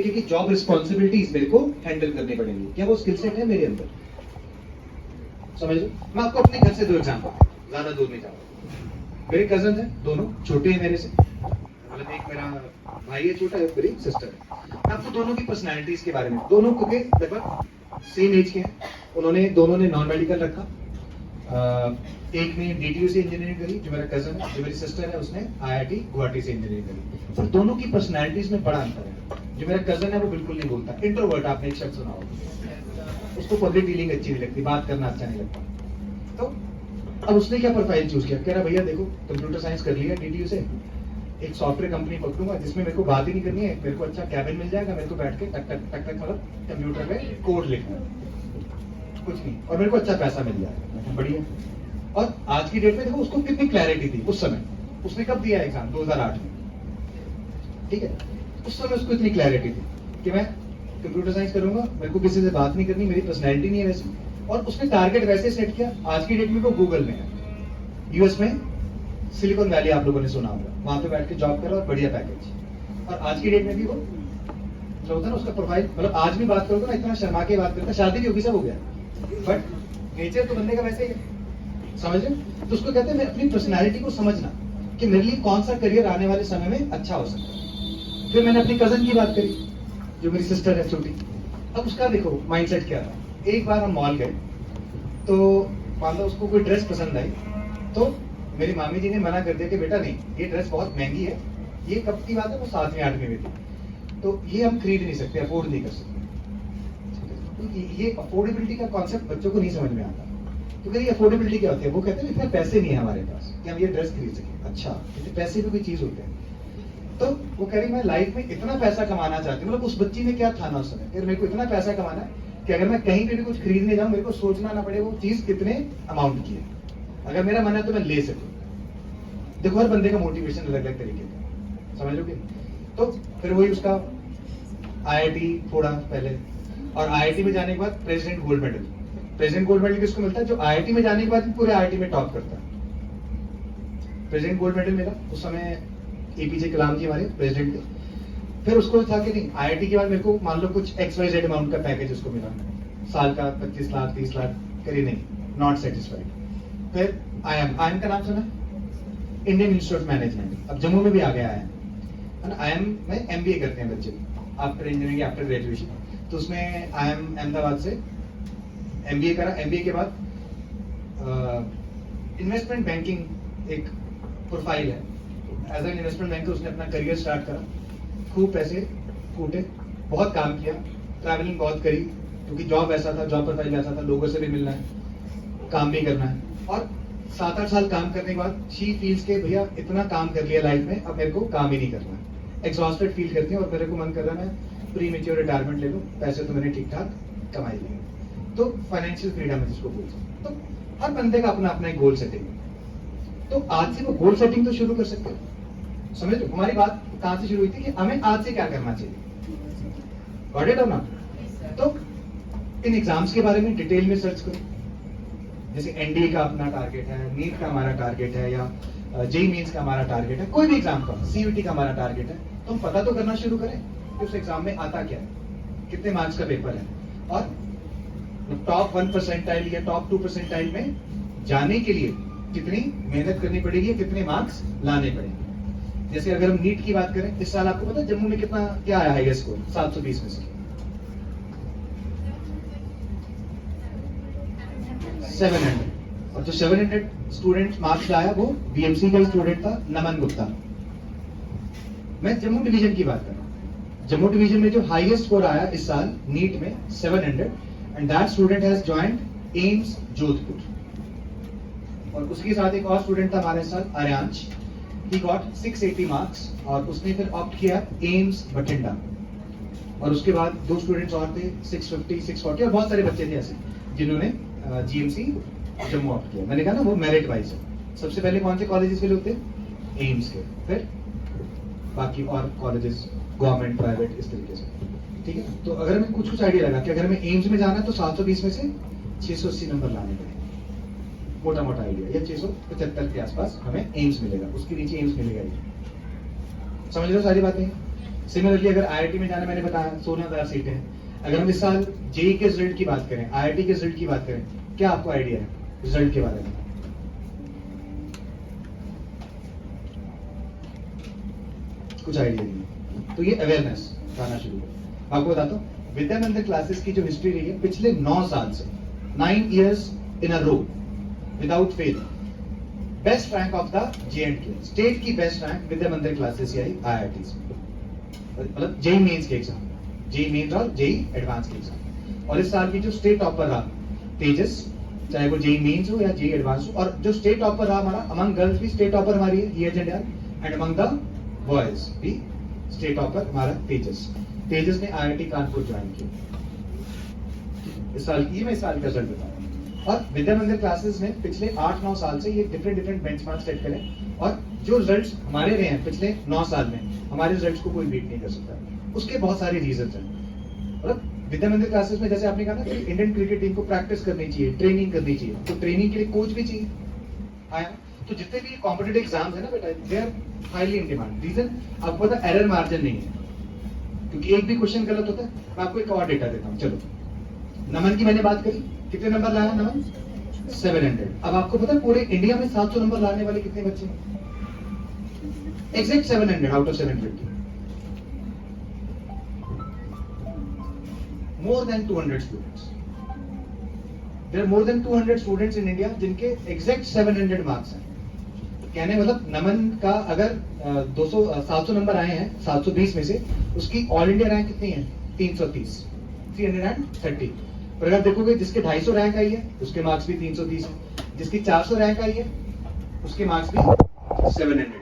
कि job responsibilities मेरे को हैंडल करनी पड़ेंगी, क्या वो स्किल सेट है मेरे अंदर? समझ लो, मैं आपको अपने घर से दो एग्जाम्पल, ज्यादा दूर नहीं जाऊंगा। मेरे कजन है, दोनों छोटे हैं मेरे से, मतलब एक मेरा भाई है छोटा, एक मेरी सिस्टर है। मैं आपको दोनों की पर्सनैलिटीज के बारे में, दोनों को के लगभग सेम एज के हैं। उन्होंने दोनों ने नॉन मेडिकल रखा। एक ने DTU से इंजीनियरिंग करी, जो मेरा कजन है, जो मेरी सिस्टर है उसने IIT गुवाहाटी से इंजीनियरिंग करी। पर दोनों की पर्सनैलिटीज में बड़ा अंतर है। जो मेरा कजन है वो बिल्कुल नहीं बोलता, इंट्रोवर्ट, आपने एक शब्द सुना होगा, उसको पब्लिक डीलिंग अच्छी नहीं लगती, बात करना अच्छा नहीं लगता। तो अब उसने क्या प्रोफाइल चूज किया, कह रहा भैया देखो कंप्यूटर साइंस कर लिया DTU से, एक सॉफ्टवेयर कंपनी पकड़ूंगा जिसमें मेरे को बात ही नहीं करनी है, मेरे को अच्छा कैबिन मिल जाएगा, मेरे को बैठ के टक टक टक टक मतलब कंप्यूटर में कोड लिखना है, कुछ नहीं, और मेरे को अच्छा पैसा मिल जाएगा, बढ़िया। और आज की डेट में देखो उसको कितनी क्लैरिटी थी उस समय, उसने कब दिया एग्जाम, 2008 में, ठीक है। उस समय उसको इतनी क्लैरिटी थी कि मैं कंप्यूटर साइंस करूंगा, मेरे को किसी से बात नहीं करनी, मेरी पर्सनैलिटी नहीं है वैसे। और उसने टारगेट वैसे सेट किया। आज की डेट में वो गूगल में है, US में सिलिकॉन वैली, आप लोगों ने सुना होगा, वहां पे बैठ के जॉब कर रहा है, बढ़िया पैकेज। और आज की डेट में भी वो जो होता है ना उसका प्रोफाइल, मतलब आज भी बात करोगे ना इतना शर्मा के बात करता, शादी भी होगी, सब हो गया, बट नेचर तो बंदे का वैसे ही है, समझ रहे? तो उसको कहते हैं अपनी पर्सनैलिटी को समझना कि मेरे लिए कौन सा करियर आने वाले समय में अच्छा हो सकता है। फिर मैंने अपनी कजन की बात करी, जो मेरी सिस्टर है छोटी। अब उसका देखो माइंडसेट क्या था। एक बार हम मॉल गए, तो मान लो उसको कोई ड्रेस पसंद आई, तो मेरी मामी जी ने मना कर दिया कि बेटा नहीं, ये ड्रेस बहुत महंगी है, ये कब की बात है, वो 7वीं 8वीं में थी, तो ये हम खरीद नहीं सकते, अफोर्ड नहीं कर सकते। तो ये अफोर्डेबिलिटी का कॉन्सेप्ट बच्चों को नहीं समझ में आता। तो ये अफोर्डेबिलिटी क्या होती है, वो कहते हैं इतने पैसे नहीं है हमारे पास कि हम ये ड्रेस खरीद सकें। अच्छा, इतने पैसे भी कोई चीज होते हैं? तो वो कह रही मैं लाइफ में इतना पैसा कमाना चाहती हूँ। मतलब उस बच्ची ने क्या ठाना उस समय, मेरे को इतना पैसा कमाना है कि अगर मैं कहीं पे भी कुछ खरीदने जाऊं, मेरे को सोचना ना पड़े वो चीज कितने अमाउंट की है, अगर मेरा मन है तो मैं ले सकूं। देखो हर बंदे का मोटिवेशन अलग अलग तरीके का, समझ लोगे? तो फिर वही उसका IIT थोड़ा पहले, और IIT में जाने के बाद president gold medal. President gold medal किसको मिलता है? जो IIT में जाने के बाद पूरे IIT में टॉप करता है। प्रेसिडेंट गोल्ड मेडल मिला उस समय, APJ कलाम जी हमारे प्रेसिडेंट थे। फिर उसको था कि नहीं, IIT के बाद मेरे को मान लो कुछ XYZ अमाउंट का पैकेज उसको मिला, साल का 25 लाख 30 लाख, करी नहीं, नॉट सेटिस्फाइड। फिर IIM का नाम सुना, इंडियन इंस्टीट्यूट ऑफ मैनेजमेंट, अब जम्मू में भी आ गया है ना। IIM में MBA करते हैं बच्चे आफ्टर इंजीनियरिंग, आफ्टर ग्रेजुएशन। तो उसमें IIM अहमदाबाद से MBA करा। MBA के बाद इन्वेस्टमेंट बैंकिंग एक प्रोफाइल है, एज एन इन्वेस्टमेंट बैंकर उसने अपना करियर स्टार्ट करा, खूब पैसे कूटे, बहुत काम किया, ट्रैवलिंग बहुत करी, क्योंकि जॉब ऐसा था, जॉब प्रोफाइल ऐसा था, लोगों से भी मिलना है, काम भी करना है। और 7-8 साल काम करने के बाद शी फील्स के भैया इतना काम कर लिया लाइफ में, अब मेरे को काम ही नहीं करना है, एग्जॉस्टेड फील करती है, और मेरे को मन कर रहा है मैं प्री मेच्योर रिटायरमेंट ले लूं, पैसे तो मैंने ठीक ठाक कमाई लिए। तो फाइनेंशियल फ्रीडम है जिसको बोलते हैं। तो हर बंदे का अपना अपना एक गोल सेटिंग है। तो आज से वो गोल सेटिंग तो शुरू कर सकते हो। समझ लो हमारी बात कहां से शुरू हुई थी कि हमें आज से क्या करना चाहिए। गॉट इट और नॉट? तो इन एग्जाम्स के बारे में डिटेल में सर्च करो, जैसे NDA का अपना टारगेट है, नीट का हमारा टारगेट है, या JEE मेंस का हमारा टारगेट है, कोई भी एग्जाम का, CUET का हमारा टारगेट है, तो हम पता तो करना शुरू करें कि उस एग्जाम में आता क्या है, कितने मार्क्स का पेपर है, और टॉप 1% या टॉप 2% में जाने के लिए कितनी मेहनत करनी पड़ेगी, कितने मार्क्स लाने पड़ेंगे। जैसे अगर हम नीट की बात करें, इस साल आपको पता है जम्मू में कितना क्या आया है स्कोर? 720 में से 700, और जो 700 स्टूडेंट मार्क्स लाया वो BMC का स्टूडेंट था, नमन गुप्ता। मैं जम्मू डिवीजन की बात कर रहा हूँ। जम्मू डिवीजन में जो हाईएस्ट स्कोर आया इस साल नीट में 700, and that student has joined AIIMS Jodhpur. और उसके साथ एक और स्टूडेंट था हमारे साथ, आर्यांश, ही गॉट 680 मार्क्स, और उसने फिर ऑप्ट किया एम्स बठिंडा। और उसके बाद 2 स्टूडेंट्स और थे, 650 640, और बहुत सारे बच्चे थे ऐसे जिन्होंने GMC जम्मू ऑप्ट किया। मैंने कहा ना वो मेरिट वाइज है। सबसे पहले कौन से कॉलेजेस के लोग थे? एम्स के, फिर बाकी और कॉलेजेस गवर्नमेंट प्राइवेट इस तरीके से, ठीक है। तो अगर हमें कुछ आइडिया लगा कि अगर हमें एम्स में जाना है तो 720 में से 680 नंबर लाने पड़ेंगे, मोटा मोटा आइडिया, या 675 के आसपास हमें एम्स मिलेगा, उसके नीचे एम्स मिलेगा ही। समझ लो सारी बातें। सिमिलरली अगर आईआईटी में जाना, मैंने बताया 16,000 सीटें हैं। अगर हम इस साल जेई के रिजल्ट की बात करें, आईआईटी के रिजल्ट की बात करें, क्या आपको आइडिया है रिजल्ट के बारे में? कुछ आइडिया नहीं। तो ये अवेयरनेस आना शुरू हुआ। आपको बताता हूँ, विद्या मंदिर क्लासेस की जो हिस्ट्री रही है पिछले 9 साल से, 9 years in a row without fail, best rank of the J&K, state की best rank Vidya Mandir classes आई आईआईटी से, मतलब जेई मेंस के एग्जाम, जेई मेंस और जेई एडवांस के एग्जाम। और इस साल की जो स्टेट टॉपर रहा तेजस, चाहे वो जेई मेंस हो या जेई एडवांस हो, और जो स्टेट टॉपर रहा हमारा, अमंग गर्ल्स भी स्टेट टॉपर हमारी है ये agenda, and among the boys भी स्टेट टॉपर हमारा तेजस। तेजस ने आईआईटी कानपुर ज्वाइन किया इस साल की, मैं इस साल का रिजल्ट बता रहा हूँ। और विद्या मंदिर क्लासेस में पिछले 8-9 साल से ये डिफरेंट बेंचमार्क सेट करें, और जो रिजल्ट्स हमारे रहे हैं पिछले 9 साल में, हमारे रिजल्ट्स को कोई बीट नहीं कर सकता। उसके बहुत सारे रीजंस हैं। मतलब विद्या मंदिर क्लासेस में जैसे आपने कहा ना कि इंडियन क्रिकेट टीम को प्रैक्टिस करनी चाहिए, ट्रेनिंग करनी चाहिए, तो ट्रेनिंग के लिए कोच भी चाहिए। आया, तो जितने भी कॉम्पिटिटिव एग्जाम्स है ना बेटा, they are highly in demand. Reason आपको पता, एरर मार्जिन नहीं है, क्योंकि एक भी क्वेश्चन गलत होता है। मैं आपको एक और डेटा देता हूँ। चलो, नमन की मैंने बात करी, कितने नंबर लाया नमन? 700। अब आपको पता है पूरे इंडिया में 700 नंबर लाने वाले कितने बच्चे हैं? Exact 700 out of 750। More than 200 students, there are more than 200 students in India जिनके एग्जैक्ट 700 मार्क्स हैं। कहने मतलब नमन का अगर 700 नंबर आए हैं 720 में से, उसकी ऑल इंडिया रैंक कितनी है? 330, 330। पर अगर देखोगे जिसके 250 रैंक आई है उसके मार्क्स भी 330 है, जिसकी 400 रैंक आई है उसके मार्क्स भी 700।